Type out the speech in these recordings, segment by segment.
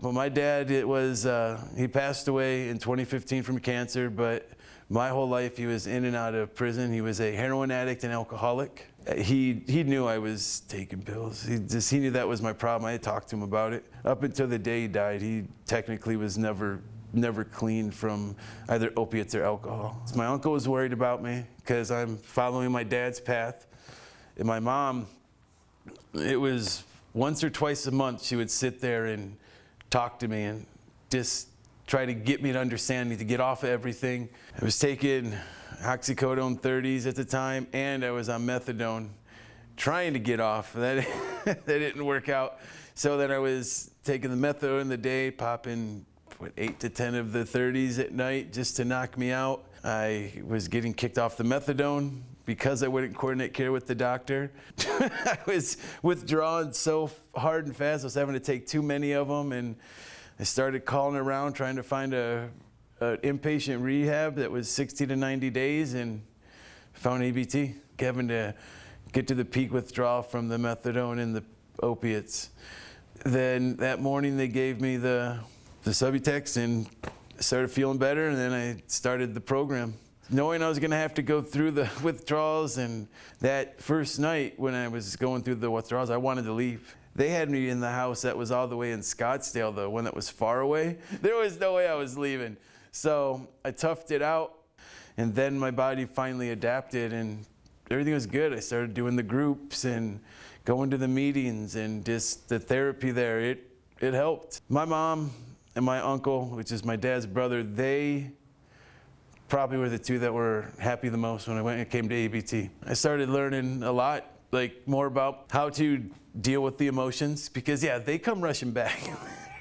Well, my dad, he passed away in 2015 from cancer, but my whole life he was in and out of prison. He was a heroin addict and alcoholic. He knew I was taking pills. He knew that was my problem. I had talked to him about it. Up until the day he died, he technically was never clean from either opiates or alcohol. My uncle was worried about me because I'm following my dad's path. And my mom, it was once or twice a month she would sit there and talk to me and just try to get me to understand me, to get off of everything. I was taking oxycodone 30s at the time, and I was on methadone trying to get off. That didn't work out. So then I was taking the methadone in the day, popping 8 to 10 of the 30s at night just to knock me out. I was getting kicked off the methadone because I wouldn't coordinate care with the doctor. I was withdrawing so hard and fast, I was having to take too many of them, and I started calling around trying to find an inpatient rehab that was 60 to 90 days, and found ABT, having to get to the peak withdrawal from the methadone and the opiates. Then that morning they gave me the Subutex and I started feeling better, and then I started the program. Knowing I was going to have to go through the withdrawals, and that first night when I was going through the withdrawals, I wanted to leave. They had me in the house that was all the way in Scottsdale, the one that was far away. There was no way I was leaving. So I toughed it out, and then my body finally adapted and everything was good. I started doing the groups and going to the meetings, and just the therapy there, it helped. My mom and my uncle, which is my dad's brother, they probably were the two that were happy the most when it came to ABT. I started learning a lot, more about how to deal with the emotions, because they come rushing back.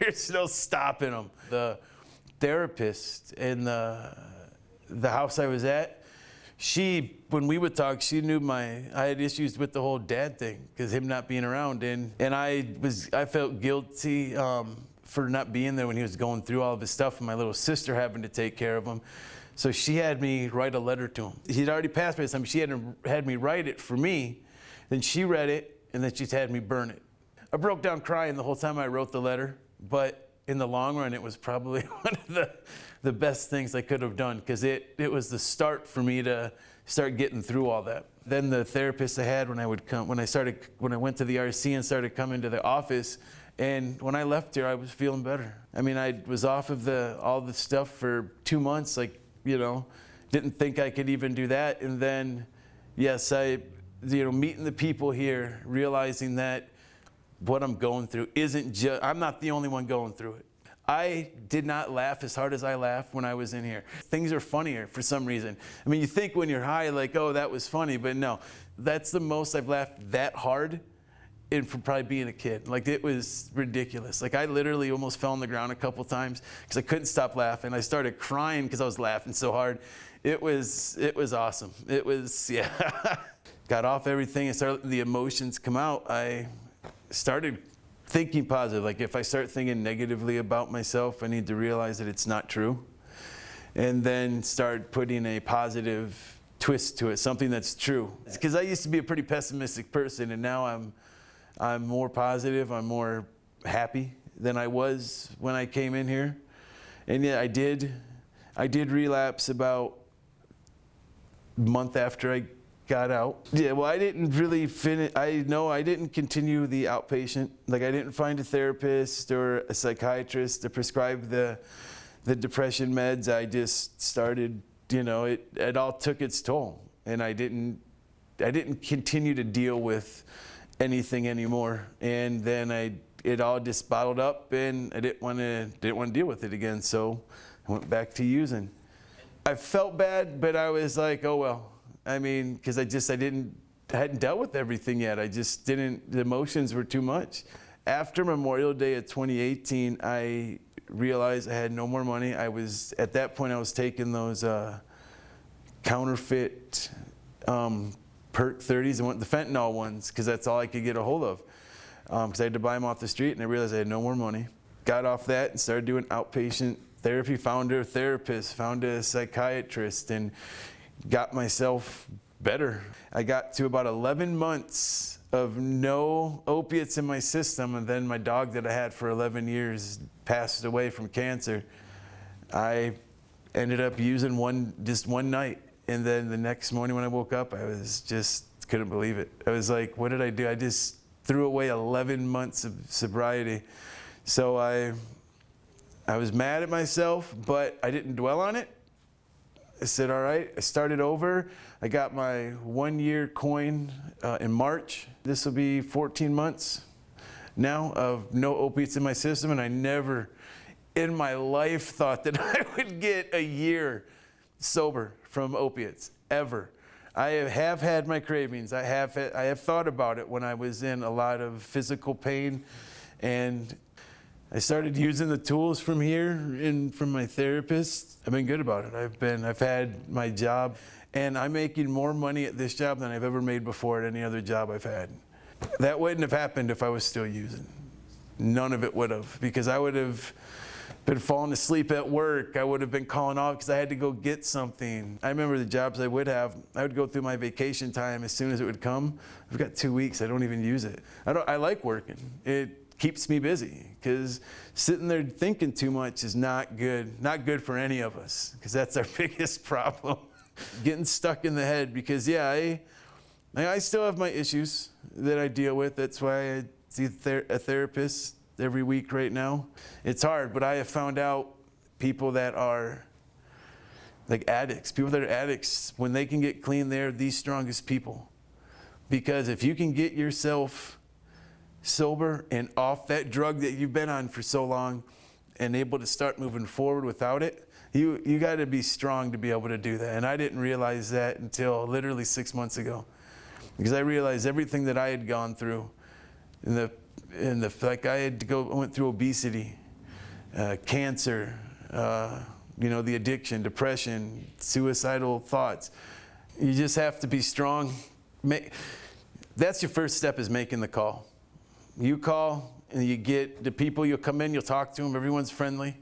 There's no stopping them. The therapist in the house I was at, when we would talk, she knew I had issues with the whole dad thing, because him not being around, and I felt guilty for not being there when he was going through all of his stuff, and my little sister having to take care of him. So she had me write a letter to him. He'd already passed by this time. She had me write it for me. Then she read it, and then she had me burn it. I broke down crying the whole time I wrote the letter, but in the long run, it was probably one of the best things I could have done, because it was the start for me to start getting through all that. Then the therapist I had when I went to the RC and started coming to the office, and when I left here, I was feeling better. I mean, I was off of all the stuff for 2 months, didn't think I could even do that. And then, yes, meeting the people here, realizing that what I'm going through I'm not the only one going through it. I did not laugh as hard as I laughed when I was in here. Things are funnier for some reason. I mean, you think when you're high, oh, that was funny, but no, that's the most I've laughed that hard from probably being a kid. It was ridiculous. I literally almost fell on the ground a couple times because I couldn't stop laughing. I started crying because I was laughing so hard. It was awesome. It was, got off everything and started letting the emotions come out. I started thinking positive. If I start thinking negatively about myself, I need to realize that it's not true. And then start putting a positive twist to it, something that's true. Because I used to be a pretty pessimistic person, and now I'm more positive, I'm more happy than I was when I came in here. And I did relapse about a month after I got out. Yeah, well, I didn't really finish, I didn't continue the outpatient. I didn't find a therapist or a psychiatrist to prescribe the depression meds. I just started, it all took its toll. And I didn't continue to deal with anything anymore, and then it all just bottled up, and I didn't want to deal with it again, so I went back to using. I felt bad, but I was like, oh well. I mean, because I hadn't dealt with everything yet. The emotions were too much. After Memorial Day of 2018, I realized I had no more money. At that point, I was taking those counterfeit Perk 30s and the fentanyl ones, because that's all I could get a hold of. Because I had to buy them off the street, and I realized I had no more money. Got off that and started doing outpatient therapy, found a therapist, found a psychiatrist, and got myself better. I got to about 11 months of no opiates in my system, and then my dog that I had for 11 years passed away from cancer, I ended up using just one night. And then the next morning when I woke up, I was just couldn't believe it. I was like, what did I do? I just threw away 11 months of sobriety. So I was mad at myself, but I didn't dwell on it. I said, all right, I started over. I got my 1-year coin in March. This will be 14 months now of no opiates in my system, and I never in my life thought that I would get a year sober from opiates, ever. I have had my cravings. I have thought about it when I was in a lot of physical pain, and I started using the tools from here and from my therapist. I've been good about it. I've had my job, and I'm making more money at this job than I've ever made before at any other job I've had. That wouldn't have happened if I was still using. None of it would have, because I would have been falling asleep at work. I would have been calling off because I had to go get something. I remember the jobs I would have. I would go through my vacation time as soon as it would come. I've got 2 weeks. I don't even use it. I like working. It keeps me busy, because sitting there thinking too much is not good. Not good for any of us, because that's our biggest problem. Getting stuck in the head, because I still have my issues that I deal with. That's why I see a therapist every week right now. It's hard, but I have found out people that are like addicts, people that are addicts, when they can get clean, they're the strongest people. Because if you can get yourself sober and off that drug that you've been on for so long and able to start moving forward without it, you got to be strong to be able to do that. And I didn't realize that until literally 6 months ago, because I realized everything that I had gone through like I went through obesity, cancer, the addiction, depression, suicidal thoughts. You just have to be strong. That's your first step, is making the call. You call, and you get the people, you'll come in, you'll talk to them, everyone's friendly.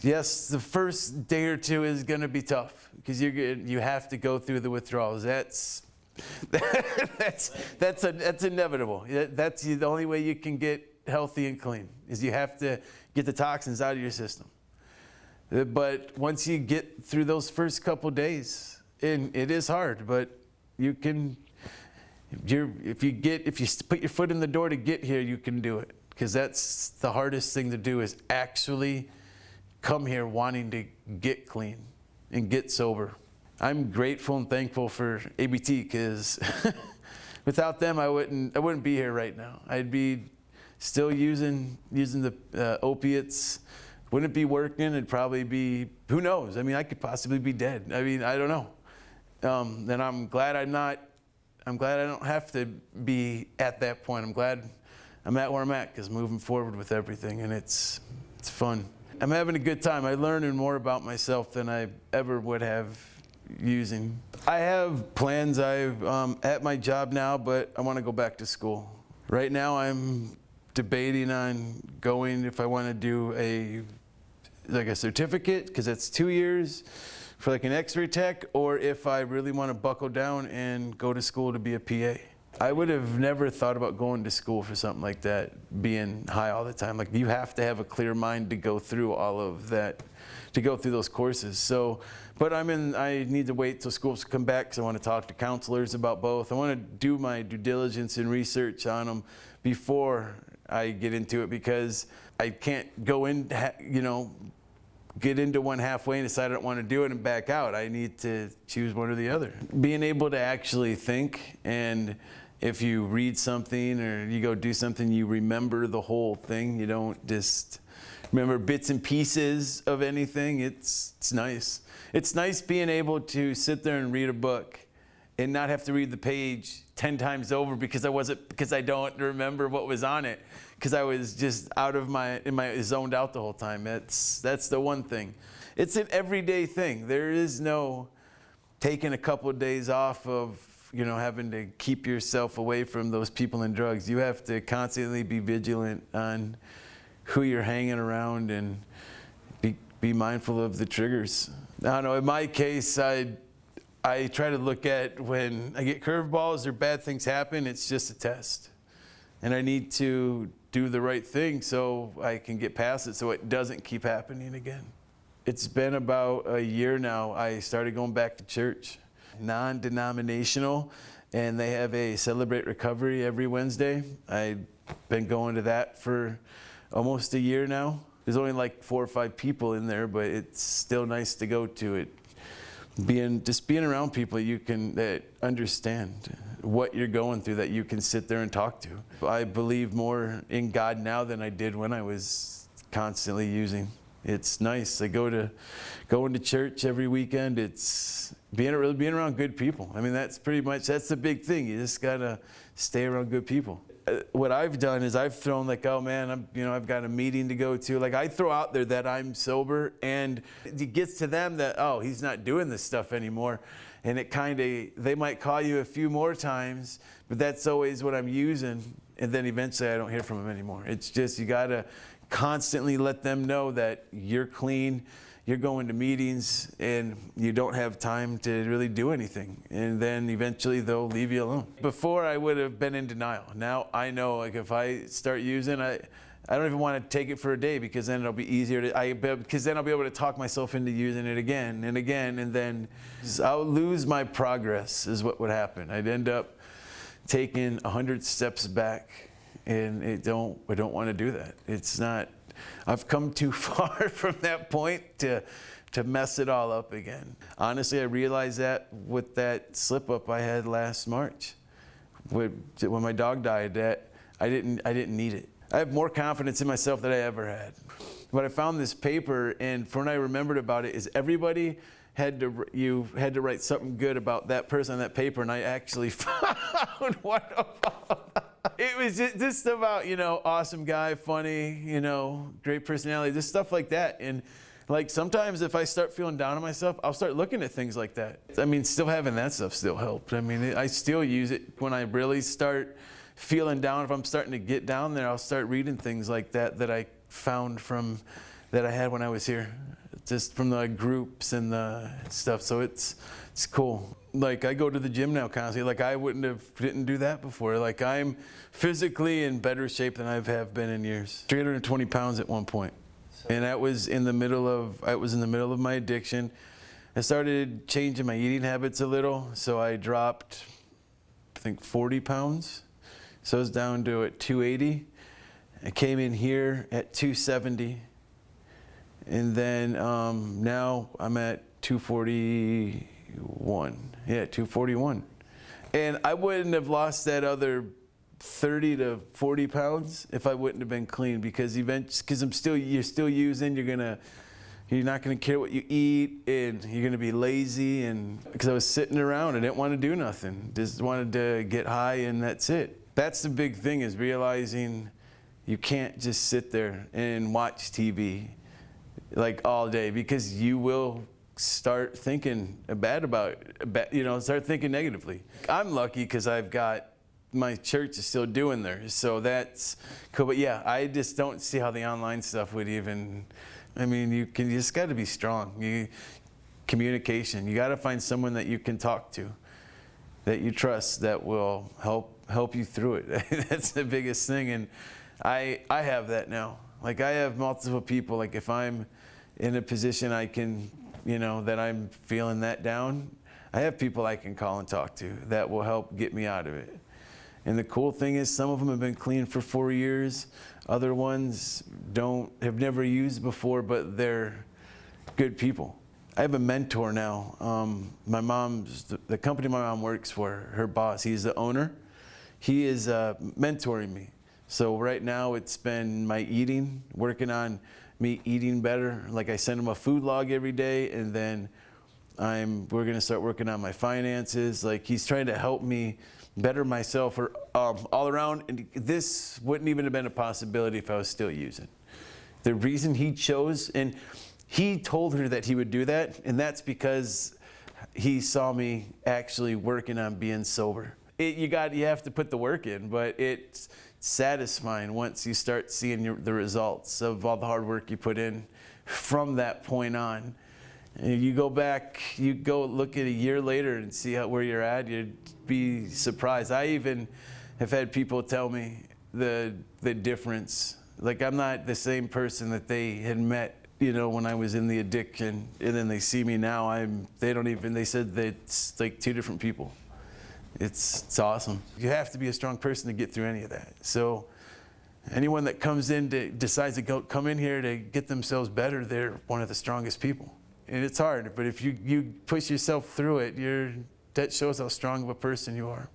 Yes, the first day or two is going to be tough, because you have to go through the withdrawals. That's inevitable. That's the only way you can get healthy and clean, is you have to get the toxins out of your system. But once you get through those first couple days, and it is hard, but you can. If you put your foot in the door to get here, you can do it, because that's the hardest thing to do, is actually come here wanting to get clean and get sober. I'm grateful and thankful for ABT, because without them, I wouldn't be here right now. I'd be still using the opiates. Wouldn't be working. It'd probably be, who knows? I mean, I could possibly be dead. I mean, I don't know. And I'm glad I don't have to be at that point. I'm glad I'm at where I'm at, because moving forward with everything, and it's fun. I'm having a good time. I'm learning more about myself than I ever would have using. I have plans. I'm at my job now, but I want to go back to school. Right now I'm debating on going, if I want to do a certificate, because that's 2 years for like an x-ray tech, or if I really want to buckle down and go to school to be a PA. I would have never thought about going to school for something like that, being high all the time. Like, you have to have a clear mind to go through all of that, to go through those courses. So, but I need to wait till schools come back, because I want to talk to counselors about both. I want to do my due diligence and research on them before I get into it, because I can't go in, get into one halfway and decide I don't want to do it and back out. I need to choose one or the other. Being able to actually think, and if you read something or you go do something, you remember the whole thing. You don't just remember bits and pieces of anything. It's nice. It's nice being able to sit there and read a book and not have to read the page 10 times over because I don't remember what was on it, because I was just zoned out the whole time. That's the one thing. It's an everyday thing. There is no taking a couple of days off of, having to keep yourself away from those people and drugs. You have to constantly be vigilant on who you're hanging around and be mindful of the triggers. I don't know, in my case, I I try to look at when I get curveballs or bad things happen, it's just a test. And I need to do the right thing so I can get past it so it doesn't keep happening again. It's been about a year now. I started going back to church, non-denominational, and they have a Celebrate Recovery every Wednesday. I've been going to that for almost a year now. There's only like 4 or 5 people in there, but it's still nice to go to it. Just being around people that understand what you're going through, that you can sit there and talk to. I believe more in God now than I did when I was constantly using. It's nice. I going to church every weekend. It's being around good people. I mean, that's the big thing. You just gotta stay around good people. What I've done is I've thrown like, oh man, I've got a meeting to go to. Like I throw out there that I'm sober, and it gets to them that, oh, he's not doing this stuff anymore. And they might call you a few more times, but that's always what I'm using. And then eventually I don't hear from them anymore. It's just, you gotta constantly let them know that you're clean, you're going to meetings, and you don't have time to really do anything. And then eventually they'll leave you alone. Before I would have been in denial. Now I know, like if I start using, I don't even want to take it for a day, because then it'll be easier because then I'll be able to talk myself into using it again and again, and then I'll lose my progress is what would happen. I'd end up taking 100 steps back, and I don't want to do that. It's not, I've come too far from that point to mess it all up again. Honestly, I realized that with that slip up I had last March, when my dog died, that I didn't need it. I have more confidence in myself than I ever had. But I found this paper, and from what I remembered about it is everybody you had to write something good about that person on that paper, and I actually found one of them. It was just about, awesome guy, funny, great personality, just stuff like that. And like sometimes if I start feeling down on myself, I'll start looking at things like that. I mean, still having that stuff still helped. I mean, I still use it when I really start feeling down. If I'm starting to get down there, I'll start reading things like that I found that I had when I was here, just from the groups and the stuff. So it's cool. Like I go to the gym now constantly. Like I didn't do that before. Like I'm physically in better shape than I have been in years. 320 pounds at one point. And that was in the middle of my addiction. I started changing my eating habits a little. So I dropped, I think 40 pounds. So I was down to 280. I came in here at 270. And then now I'm at 241. Yeah, 241. And I wouldn't have lost that other 30 to 40 pounds if I wouldn't have been clean, because you're still using, you're not gonna care what you eat, and you're gonna be lazy. And because I was sitting around, I didn't want to do nothing. Just wanted to get high, and that's it. That's the big thing, is realizing you can't just sit there and watch TV like all day, because you will start thinking start thinking negatively. I'm lucky because I've got my church is still doing theirs, so that's cool. But yeah, I just don't see how the online stuff would even, I mean, you just got to be strong. Communication, you got to find someone that you can talk to, that you trust, that will help you through it. That's the biggest thing. And I have that now. Like I have multiple people. Like if I'm in a position I can, that I'm feeling that down, I have people I can call and talk to that will help get me out of it. And the cool thing is, some of them have been clean for 4 years. Other ones have never used before, but they're good people. I have a mentor now. My mom's, the company my mom works for, her boss, he's the owner. He is mentoring me. So right now it's been my eating, working on me eating better. Like I send him a food log every day, and then we're gonna start working on my finances. Like he's trying to help me better myself all around. And this wouldn't even have been a possibility if I was still using. The reason he chose, and he told her that he would do that, and that's because he saw me actually working on being sober. You have to put the work in, but it's satisfying once you start seeing the results of all the hard work you put in from that point on. And you go back, you go look at a year later and see where you're at, you'd be surprised. I even have had people tell me the difference. Like, I'm not the same person that they had met, you know, when I was in the addiction, and then they see me now, they said that it's like two different people. It's awesome. You have to be a strong person to get through any of that. So anyone that comes in decides to come in here to get themselves better, they're one of the strongest people. And it's hard, but if you push yourself through it, that shows how strong of a person you are.